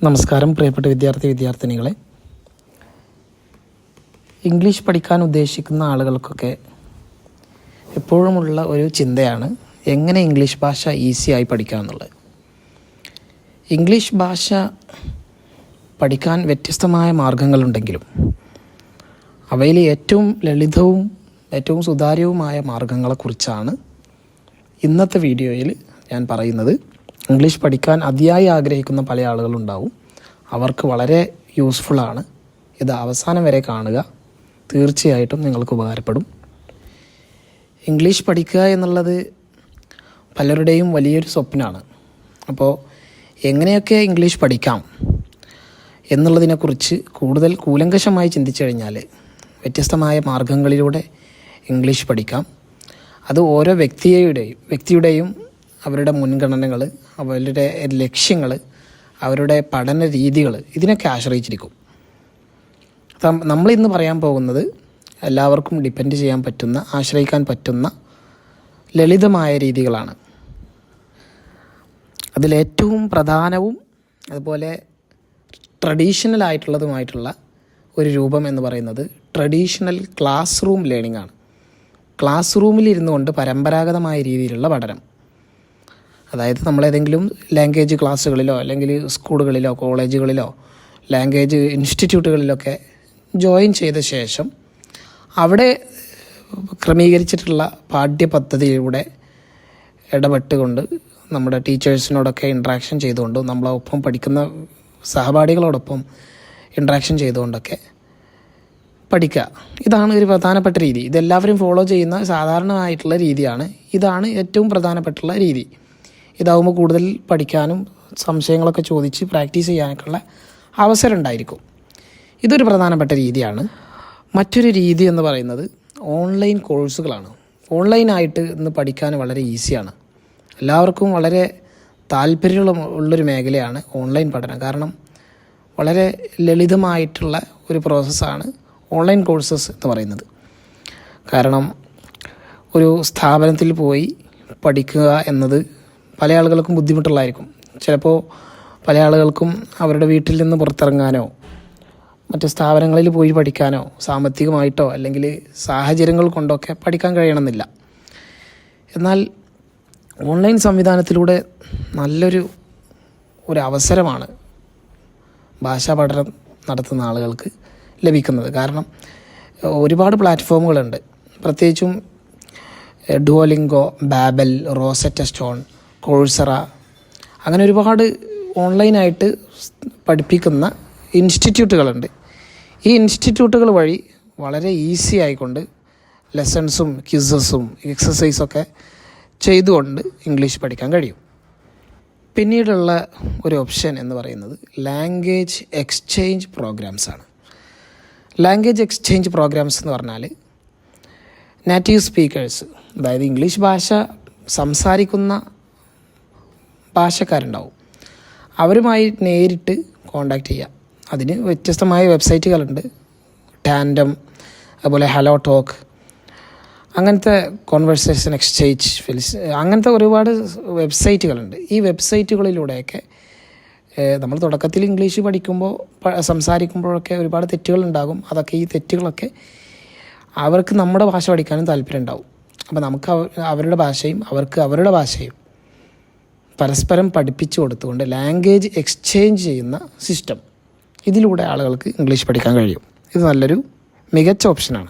നമസ്കാരം പ്രിയപ്പെട്ട വിദ്യാർത്ഥിനികളെ. ഇംഗ്ലീഷ് പഠിക്കാൻ ഉദ്ദേശിക്കുന്ന ആളുകൾക്കൊക്കെ എപ്പോഴുമുള്ള ഒരു ചിന്തയാണ് എങ്ങനെ ഇംഗ്ലീഷ് ഭാഷ ഈസിയായി പഠിക്കാം എന്നുള്ളത്. ഇംഗ്ലീഷ് ഭാഷ പഠിക്കാൻ വ്യത്യസ്തമായ മാർഗങ്ങളുണ്ടെങ്കിലും അവയിൽ ഏറ്റവും ലളിതവും ഏറ്റവും സുതാര്യവുമായ മാർഗങ്ങളെക്കുറിച്ചാണ് ഇന്നത്തെ വീഡിയോയിൽ ഞാൻ പറയുന്നത്. ഇംഗ്ലീഷ് പഠിക്കാൻ അതിയായി ആഗ്രഹിക്കുന്ന പല ആളുകളുണ്ടാവും. അവർക്ക് വളരെ യൂസ്ഫുള്ളാണ്. ഇത് അവസാനം വരെ കാണുക, തീർച്ചയായിട്ടും നിങ്ങൾക്ക് ഉപകാരപ്പെടും. ഇംഗ്ലീഷ് പഠിക്കുക എന്നുള്ളത് പലരുടെയും വലിയൊരു സ്വപ്നമാണ്. അപ്പോൾ എങ്ങനെയൊക്കെ ഇംഗ്ലീഷ് പഠിക്കാം എന്നുള്ളതിനെക്കുറിച്ച് കൂടുതൽ കൂലങ്കഷമായി ചിന്തിച്ചു കഴിഞ്ഞാൽ വ്യത്യസ്തമായ മാർഗങ്ങളിലൂടെ ഇംഗ്ലീഷ് പഠിക്കാം. അത് ഓരോ വ്യക്തിയുടെയും അവരുടെ മുൻഗണനകൾ, അവരുടെ ലക്ഷ്യങ്ങൾ, അവരുടെ പഠന രീതികൾ ഇതിനൊക്കെ ആശ്രയിച്ചിരിക്കും. നമ്മളിന്ന് പറയാൻ പോകുന്നത് എല്ലാവർക്കും ഡിപ്പെൻഡ് ചെയ്യാൻ പറ്റുന്ന, ആശ്രയിക്കാൻ പറ്റുന്ന ലളിതമായ രീതികളാണ്. അതിലേറ്റവും പ്രധാനവും അതുപോലെ ട്രഡീഷണൽ ആയിട്ടുള്ളതുമായിട്ടുള്ള ഒരു രൂപം എന്ന് പറയുന്നത് ട്രഡീഷണൽ ക്ലാസ് റൂം ലേണിംഗ് ആണ്. ക്ലാസ് റൂമിലിരുന്നു കൊണ്ട് പരമ്പരാഗതമായ രീതിയിലുള്ള പഠനം. അതായത് നമ്മളേതെങ്കിലും ലാംഗ്വേജ് ക്ലാസ്സുകളിലോ അല്ലെങ്കിൽ സ്കൂളുകളിലോ കോളേജുകളിലോ ലാംഗ്വേജ് ഇൻസ്റ്റിറ്റ്യൂട്ടുകളിലൊക്കെ ജോയിൻ ചെയ്ത ശേഷം അവിടെ ക്രമീകരിച്ചിട്ടുള്ള പാഠ്യപദ്ധതിയിലൂടെ ഇടപെട്ടുകൊണ്ട് നമ്മുടെ ടീച്ചേഴ്സിനോടൊക്കെ ഇൻട്രാക്ഷൻ ചെയ്തുകൊണ്ടും നമ്മളൊപ്പം പഠിക്കുന്ന സഹപാഠികളോടൊപ്പം ഇൻട്രാക്ഷൻ ചെയ്തുകൊണ്ടൊക്കെ പഠിക്കുക. ഇതാണ് ഒരു പ്രധാനപ്പെട്ട രീതി. ഇതെല്ലാവരും ഫോളോ ചെയ്യുന്ന സാധാരണമായിട്ടുള്ള രീതിയാണ്. ഇതാണ് ഏറ്റവും പ്രധാനപ്പെട്ടുള്ള രീതി. ഇതാവുമ്പോൾ കൂടുതൽ പഠിക്കാനും സംശയങ്ങളൊക്കെ ചോദിച്ച് പ്രാക്ടീസ് ചെയ്യാനൊക്കെയുള്ള അവസരം ഉണ്ടായിരിക്കും. ഇതൊരു പ്രധാനപ്പെട്ട രീതിയാണ്. മറ്റൊരു രീതി എന്ന് പറയുന്നത് ഓൺലൈൻ കോഴ്സുകളാണ്. ഓൺലൈനായിട്ട് ഇന്ന് പഠിക്കാൻ വളരെ ഈസിയാണ്. എല്ലാവർക്കും വളരെ താല്പര്യമുള്ളൊരു മേഖലയാണ് ഓൺലൈൻ പഠനം. കാരണം വളരെ ലളിതമായിട്ടുള്ള ഒരു പ്രോസസ്സാണ് ഓൺലൈൻ കോഴ്സസ് എന്ന് പറയുന്നത്. കാരണം ഒരു സ്ഥാപനത്തിൽ പോയി പഠിക്കുക എന്നത് പല ആളുകൾക്കും ബുദ്ധിമുട്ടുള്ളതായിരിക്കും. ചിലപ്പോൾ പല ആളുകൾക്കും അവരുടെ വീട്ടിൽ നിന്ന് പുറത്തിറങ്ങാനോ മറ്റ് സ്ഥാപനങ്ങളിൽ പോയി പഠിക്കാനോ സാമ്പത്തികമായിട്ടോ അല്ലെങ്കിൽ സാഹചര്യങ്ങൾ കൊണ്ടൊക്കെ പഠിക്കാൻ കഴിയണമെന്നില്ല. എന്നാൽ ഓൺലൈൻ സംവിധാനത്തിലൂടെ നല്ലൊരു അവസരമാണ് ഭാഷാ പഠനം നടത്തുന്ന ആളുകൾക്ക് ലഭിക്കുന്നത്. കാരണം ഒരുപാട് പ്ലാറ്റ്ഫോമുകളുണ്ട്. പ്രത്യേകിച്ചും Duolingo, Babel, rosette stone, Coursera, അങ്ങനെ ഒരുപാട് ഓൺലൈനായിട്ട് പഠിപ്പിക്കുന്ന ഇൻസ്റ്റിറ്റ്യൂട്ടുകളുണ്ട്. ഈ ഇൻസ്റ്റിറ്റ്യൂട്ടുകൾ വഴി വളരെ ഈസി ആയിക്കൊണ്ട് ലെസൺസും ക്വിസസും എക്സസൈസൊക്കെ ചെയ്തുകൊണ്ട് ഇംഗ്ലീഷ് പഠിക്കാൻ കഴിയും. പിന്നീടുള്ള ഒരു ഓപ്ഷൻ എന്ന് പറയുന്നത് ലാംഗ്വേജ് എക്സ്ചേഞ്ച് പ്രോഗ്രാംസാണ്. ലാംഗ്വേജ് എക്സ്ചേഞ്ച് പ്രോഗ്രാംസ് എന്ന് പറഞ്ഞാൽ നേറ്റീവ് സ്പീക്കേഴ്സ്, അതായത് ഇംഗ്ലീഷ് ഭാഷ സംസാരിക്കുന്ന ഭാഷക്കാരുണ്ടാവും, അവരുമായി നേരിട്ട് കോണ്ടാക്റ്റ് ചെയ്യുക. അതിന് വ്യത്യസ്തമായ വെബ്സൈറ്റുകളുണ്ട്. ടാൻഡം, അതുപോലെ ഹലോ ടോക്ക്, അങ്ങനത്തെ കോൺവെർസേഷൻ എക്സ്ചേഞ്ച് അങ്ങനത്തെ ഒരുപാട് വെബ്സൈറ്റുകളുണ്ട്. ഈ വെബ്സൈറ്റുകളിലൂടെയൊക്കെ നമ്മൾ തുടക്കത്തിൽ ഇംഗ്ലീഷ് പഠിക്കുമ്പോൾ സംസാരിക്കുമ്പോഴൊക്കെ ഒരുപാട് തെറ്റുകളുണ്ടാകും. ഈ തെറ്റുകളൊക്കെ അവർക്ക് നമ്മുടെ ഭാഷ പഠിക്കാനും താല്പര്യം ഉണ്ടാവും. അപ്പോൾ നമുക്ക് അവരുടെ ഭാഷയും അവർക്ക് അവരുടെ ഭാഷയും പരസ്പരം പഠിപ്പിച്ചു കൊടുത്തുകൊണ്ട് ലാംഗ്വേജ് എക്സ്ചേഞ്ച് ചെയ്യുന്ന സിസ്റ്റം, ഇതിലൂടെ ആളുകൾക്ക് ഇംഗ്ലീഷ് പഠിക്കാൻ കഴിയും. ഇത് നല്ലൊരു മികച്ച ഓപ്ഷനാണ്.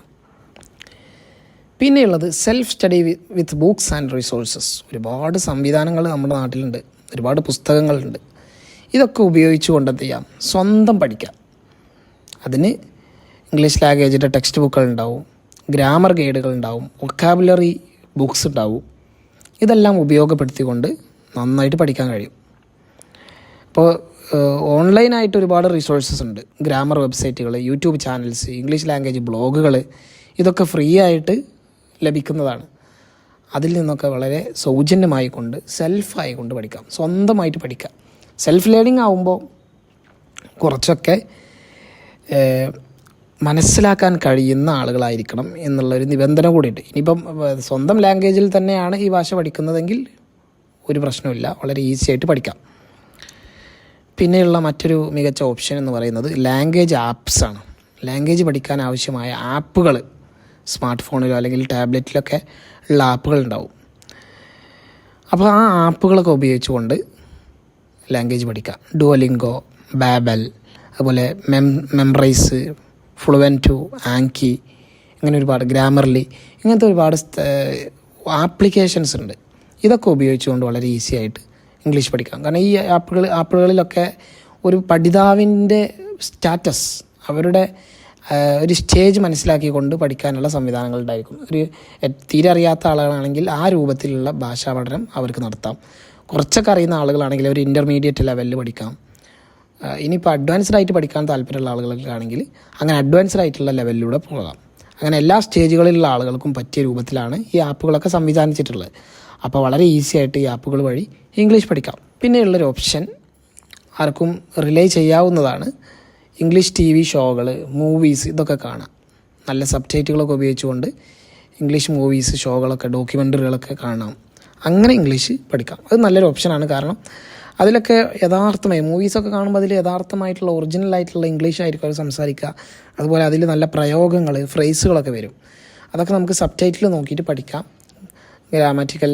പിന്നെയുള്ളത് self study with books and resources. ഒരുപാട് സംവിധാനങ്ങൾ നമ്മുടെ നാട്ടിലുണ്ട്, ഒരുപാട് പുസ്തകങ്ങളുണ്ട്. ഇതൊക്കെ ഉപയോഗിച്ച് കൊണ്ട് എന്ത് ചെയ്യാം, സ്വന്തം പഠിക്കാം. അതിന് ഇംഗ്ലീഷ് ലാംഗ്വേജിൻ്റെ ടെക്സ്റ്റ് ബുക്കുകളുണ്ടാവും, ഗ്രാമർ ഗൈഡുകളുണ്ടാവും, വൊക്കാബുലറി ബുക്സ് ഉണ്ടാവും. ഇതെല്ലാം ഉപയോഗപ്പെടുത്തിക്കൊണ്ട് നന്നായിട്ട് പഠിക്കാൻ കഴിയും. അപ്പോൾ ഓൺലൈനായിട്ട് ഒരുപാട് റിസോഴ്സസ് ഉണ്ട്. ഗ്രാമർ വെബ്സൈറ്റുകൾ, യൂട്യൂബ് ചാനൽസ്, ഇംഗ്ലീഷ് ലാംഗ്വേജ് ബ്ലോഗുകൾ, ഇതൊക്കെ ഫ്രീ ആയിട്ട് ലഭിക്കുന്നതാണ്. അതിൽ നിന്നൊക്കെ വളരെ സൗജന്യമായി കൊണ്ട് സെൽഫായി കൊണ്ട് പഠിക്കാം, സ്വന്തമായിട്ട് പഠിക്കാം. സെൽഫ് ലേണിംഗ് ആവുമ്പോൾ കുറച്ചൊക്കെ മനസ്സിലാക്കാൻ കഴിയുന്ന ആളുകളായിരിക്കണം എന്നുള്ളൊരു നിബന്ധന കൂടിയിട്ട്. ഇനിയിപ്പം സ്വന്തം ലാംഗ്വേജിൽ തന്നെയാണ് ഈ ഭാഷ പഠിക്കുന്നതെങ്കിൽ ഒരു പ്രശ്നമില്ല, വളരെ ഈസി ആയിട്ട് പഠിക്കാം. പിന്നെയുള്ള മറ്റൊരു മികച്ച ഓപ്ഷൻ എന്ന് പറയുന്നത് ലാംഗ്വേജ് ആപ്സാണ്. ലാംഗ്വേജ് പഠിക്കാൻ ആവശ്യമായ ആപ്പുകൾ സ്മാർട്ട് ഫോണിലോ അല്ലെങ്കിൽ ടാബ്ലറ്റിലൊക്കെ ഉള്ള ആപ്പുകൾ ഉണ്ടാവും. അപ്പോൾ ആ ആപ്പുകളൊക്കെ ഉപയോഗിച്ചുകൊണ്ട് ലാംഗ്വേജ് പഠിക്കാം. ഡുവലിംഗോ, ബാബൽ, അതുപോലെ മെംറൈസ്, ഫ്ലുവൻറ്റു, ആങ്കി, ഇങ്ങനെ ഒരുപാട് ഗ്രാമർലി, ഇങ്ങനത്തെ ഒരുപാട് ആപ്ലിക്കേഷൻസ് ഉണ്ട്. ഇതൊക്കെ ഉപയോഗിച്ചുകൊണ്ട് വളരെ ഈസി ആയിട്ട് ഇംഗ്ലീഷ് പഠിക്കാം. കാരണം ഈ ആപ്പുകളിലൊക്കെ ഒരു പഠിതാവിൻ്റെ സ്റ്റാറ്റസ്, അവരുടെ ഒരു സ്റ്റേജ് മനസ്സിലാക്കിക്കൊണ്ട് പഠിക്കാനുള്ള സംവിധാനങ്ങൾ ഉണ്ടായിരിക്കും. ഒരു തീരെ അറിയാത്ത ആളുകളാണെങ്കിൽ ആ രൂപത്തിലുള്ള ഭാഷാ പഠനം അവർക്ക് നടത്താം. കുറച്ചൊക്കെ അറിയുന്ന ആളുകളാണെങ്കിൽ ഒരു ഇൻ്റർമീഡിയറ്റ് ലെവലിൽ പഠിക്കാം. ഇനിയിപ്പോൾ അഡ്വാൻസ്ഡ് ആയിട്ട് പഠിക്കാൻ താല്പര്യമുള്ള ആളുകൾക്കാണെങ്കിൽ അങ്ങനെ അഡ്വാൻസ്ഡ് ആയിട്ടുള്ള ലെവലിലൂടെ പോകാം. അങ്ങനെ എല്ലാ സ്റ്റേജുകളിലുള്ള ആളുകൾക്കും പറ്റിയ രൂപത്തിലാണ് ഈ ആപ്പുകളൊക്കെ സംവിധാനിച്ചിട്ടുള്ളത്. അപ്പോൾ വളരെ ഈസി ആയിട്ട് ഈ ആപ്പുകൾ വഴി ഇംഗ്ലീഷ് പഠിക്കാം. പിന്നെയുള്ളൊരു ഓപ്ഷൻ ആർക്കും റിലേ ചെയ്യാവുന്നതാണ്. ഇംഗ്ലീഷ് TV ഷോകൾ, മൂവീസ്, ഇതൊക്കെ കാണാം. നല്ല സബ്ടൈറ്റിലുകളൊക്കെ ഉപയോഗിച്ചുകൊണ്ട് ഇംഗ്ലീഷ് മൂവീസ്, ഷോകളൊക്കെ, ഡോക്യുമെൻ്ററികളൊക്കെ കാണാം. അങ്ങനെ ഇംഗ്ലീഷ് പഠിക്കാം. അത് നല്ലൊരു ഓപ്ഷനാണ്. കാരണം അതിലൊക്കെ യഥാർത്ഥമായി മൂവീസൊക്കെ കാണുമ്പോൾ അതിൽ യഥാർത്ഥമായിട്ടുള്ള ഒറിജിനലായിട്ടുള്ള ഇംഗ്ലീഷ് ആയിരിക്കും അവർ സംസാരിക്കുക. അതുപോലെ അതിൽ നല്ല പ്രയോഗങ്ങൾ, ഫ്രേസുകളൊക്കെ വരും. അതൊക്കെ നമുക്ക് സബ്ടൈറ്റിൽ നോക്കിയിട്ട് പഠിക്കാം. ഗ്രാമാറ്റിക്കൽ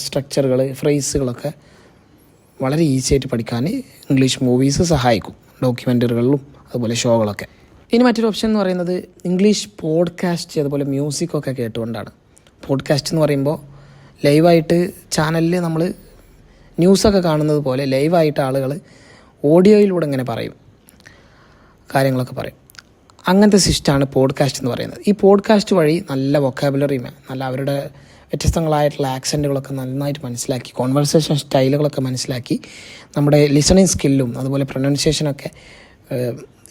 സ്ട്രക്ചറുകൾ, ഫ്രേസുകളൊക്കെ വളരെ ഈസി ആയിട്ട് പഠിക്കാൻ ഇംഗ്ലീഷ് മൂവീസ് സഹായിക്കും, ഡോക്യുമെൻ്ററികളിലും അതുപോലെ ഷോകളൊക്കെ. ഇനി മറ്റൊരു ഓപ്ഷൻ എന്ന് പറയുന്നത് ഇംഗ്ലീഷ് പോഡ്കാസ്റ്റ്, അതുപോലെ മ്യൂസിക്കൊക്കെ കേട്ടുകൊണ്ടാണ്. പോഡ്കാസ്റ്റ് എന്ന് പറയുമ്പോൾ ലൈവായിട്ട് ചാനലിൽ നമ്മൾ ന്യൂസൊക്കെ കാണുന്നത് പോലെ ലൈവായിട്ട് ആളുകൾ ഓഡിയോയിലൂടെ ഇങ്ങനെ പറയും, കാര്യങ്ങളൊക്കെ പറയും. അങ്ങനത്തെ സിസ്റ്റമാണ് പോഡ്കാസ്റ്റ് എന്ന് പറയുന്നത്. ഈ പോഡ്കാസ്റ്റ് വഴി നല്ല വൊക്കാബുലറിയും നല്ല അവരുടെ വ്യത്യസ്തങ്ങളായിട്ടുള്ള ആക്സൻറ്റുകളൊക്കെ നന്നായിട്ട് മനസ്സിലാക്കി, കോൺവെർസേഷൻ സ്റ്റൈലുകളൊക്കെ മനസ്സിലാക്കി നമ്മുടെ ലിസണിങ് സ്കില്ലും അതുപോലെ പ്രൊനൗൺസിയേഷനൊക്കെ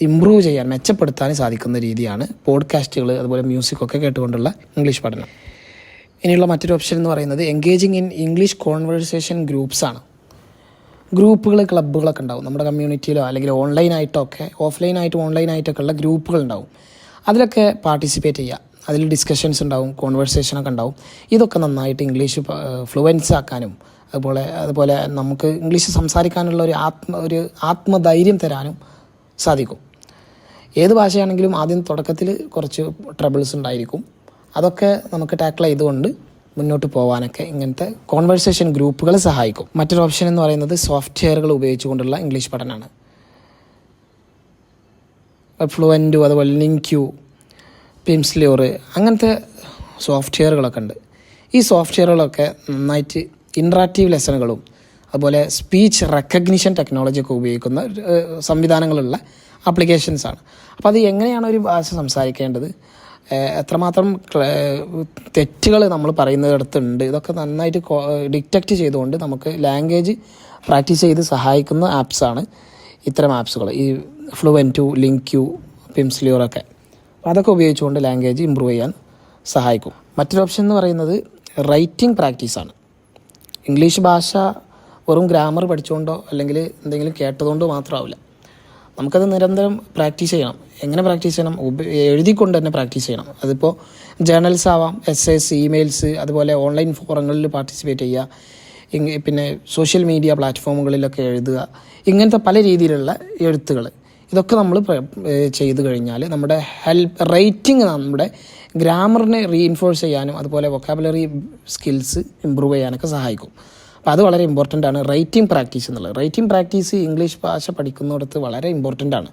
ഇമ്പ്രൂവ് ചെയ്യാൻ, മെച്ചപ്പെടുത്താൻ സാധിക്കുന്ന രീതിയാണ് പോഡ്കാസ്റ്റുകൾ അതുപോലെ മ്യൂസിക്കൊക്കെ കേട്ടുകൊണ്ടുള്ള ഇംഗ്ലീഷ് പഠനം. ഇനിയുള്ള മറ്റൊരു ഓപ്ഷൻ എന്ന് പറയുന്നത് എൻഗേജിങ് ഇൻ ഇംഗ്ലീഷ് കോൺവെർസേഷൻ ഗ്രൂപ്പ്സാണ്. ഗ്രൂപ്പുകൾ, ക്ലബ്ബുകളൊക്കെ ഉണ്ടാവും നമ്മുടെ കമ്മ്യൂണിറ്റിയിലോ അല്ലെങ്കിൽ ഓൺലൈനായിട്ടോ ഒക്കെ, ഓഫ്ലൈനായിട്ടും ഓൺലൈനായിട്ടൊക്കെ ഉള്ള ഗ്രൂപ്പുകൾ ഉണ്ടാവും. അതിലൊക്കെ പാർട്ടിസിപ്പേറ്റ് ചെയ്യുക. അതിൽ ഡിസ്കഷൻസ് ഉണ്ടാവും, കോൺവെർസേഷനൊക്കെ ഉണ്ടാവും. ഇതൊക്കെ നന്നായിട്ട് ഇംഗ്ലീഷ് ഫ്ലുവൻസ് ആക്കാനും അതുപോലെ നമുക്ക് ഇംഗ്ലീഷ് സംസാരിക്കാനുള്ള ഒരു ആത്മധൈര്യം തരാനും സാധിക്കും. ഏത് ഭാഷയാണെങ്കിലും ആദ്യം തുടക്കത്തിൽ കുറച്ച് ട്രബിൾസ് ഉണ്ടായിരിക്കും. അതൊക്കെ നമുക്ക് ടാക്കിൾ ചെയ്തുകൊണ്ട് മുന്നോട്ട് പോകാനൊക്കെ ഇങ്ങനത്തെ കോൺവെർസേഷൻ ഗ്രൂപ്പുകൾ സഹായിക്കും. മറ്റൊരു ഓപ്ഷൻ എന്ന് പറയുന്നത് സോഫ്റ്റ്വെയറുകൾ ഉപയോഗിച്ചുകൊണ്ടുള്ള ഇംഗ്ലീഷ് പഠനമാണ്. ഫ്ലുവൻറ്റു, അതുപോലെ ലിങ്ക്യു, പിംസ്ലിയോർ, അങ്ങനത്തെ സോഫ്റ്റ്വെയറുകളൊക്കെ ഉണ്ട്. ഈ സോഫ്റ്റ്വെയറുകളൊക്കെ നന്നായിട്ട് ഇൻട്രാക്റ്റീവ് ലെസണുകളും അതുപോലെ സ്പീച്ച് റെക്കഗ്നിഷൻ ടെക്നോളജിയൊക്കെ ഉപയോഗിക്കുന്ന സംവിധാനങ്ങളുള്ള ആപ്ലിക്കേഷൻസാണ്. അപ്പോൾ അത് എങ്ങനെയാണ് ഒരു ഭാഷ സംസാരിക്കേണ്ടത്, എത്രമാത്രം തെറ്റുകൾ നമ്മൾ പറയുന്നിടത്തുണ്ട്, ഇതൊക്കെ നന്നായിട്ട് ഡിറ്റക്റ്റ് ചെയ്തുകൊണ്ട് നമുക്ക് ലാംഗ്വേജ് പ്രാക്ടീസ് ചെയ്ത് സഹായിക്കുന്ന ആപ്സാണ് ഇത്തരം ആപ്സുകൾ. ഈ ഫ്ലുവൻറ്റു, ലിങ്ക്യു, പിംസ്ലിയോറൊക്കെ. അതൊക്കെ ഉപയോഗിച്ചുകൊണ്ട് ലാംഗ്വേജ് ഇമ്പ്രൂവ് ചെയ്യാൻ സഹായിക്കും. മറ്റൊരു ഓപ്ഷൻ എന്ന് പറയുന്നത് റൈറ്റിംഗ് പ്രാക്ടീസാണ്. ഇംഗ്ലീഷ് ഭാഷ വെറും ഗ്രാമർ പഠിച്ചുകൊണ്ടോ അല്ലെങ്കിൽ എന്തെങ്കിലും കേട്ടതുകൊണ്ടോ മാത്രമാവില്ല. നമുക്കത് നിരന്തരം പ്രാക്ടീസ് ചെയ്യണം. എങ്ങനെ പ്രാക്ടീസ് ചെയ്യണം? എഴുതിക്കൊണ്ട് തന്നെ പ്രാക്ടീസ് ചെയ്യണം. അതിപ്പോൾ ജേർണൽസ് ആവാം, എസ്സേസ്, ഇമെയിൽസ്, അതുപോലെ ഓൺലൈൻ ഫോറങ്ങളിൽ പാർട്ടിസിപ്പേറ്റ് ചെയ്യുക, പിന്നെ സോഷ്യൽ മീഡിയ പ്ലാറ്റ്ഫോമുകളിലൊക്കെ എഴുതുക. ഇങ്ങനത്തെ പല രീതിയിലുള്ള എഴുത്തുകൾ, ഇതൊക്കെ നമ്മൾ ചെയ്തു കഴിഞ്ഞാൽ നമ്മുടെ റൈറ്റിംഗ്, നമ്മുടെ ഗ്രാമറിനെ റീഇൻഫോഴ്സ് ചെയ്യാനും അതുപോലെ വൊക്കാബുലറി സ്കിൽസ് ഇമ്പ്രൂവ് ചെയ്യാനൊക്കെ സഹായിക്കും. അപ്പോൾ അത് വളരെ ഇമ്പോർട്ടൻ്റ് ആണ്, റൈറ്റിംഗ് പ്രാക്ടീസ് എന്നുള്ളത്. റൈറ്റിംഗ് പ്രാക്ടീസ് ഇംഗ്ലീഷ് ഭാഷ പഠിക്കുന്നിടത്ത് വളരെ ഇമ്പോർട്ടൻ്റ് ആണ്.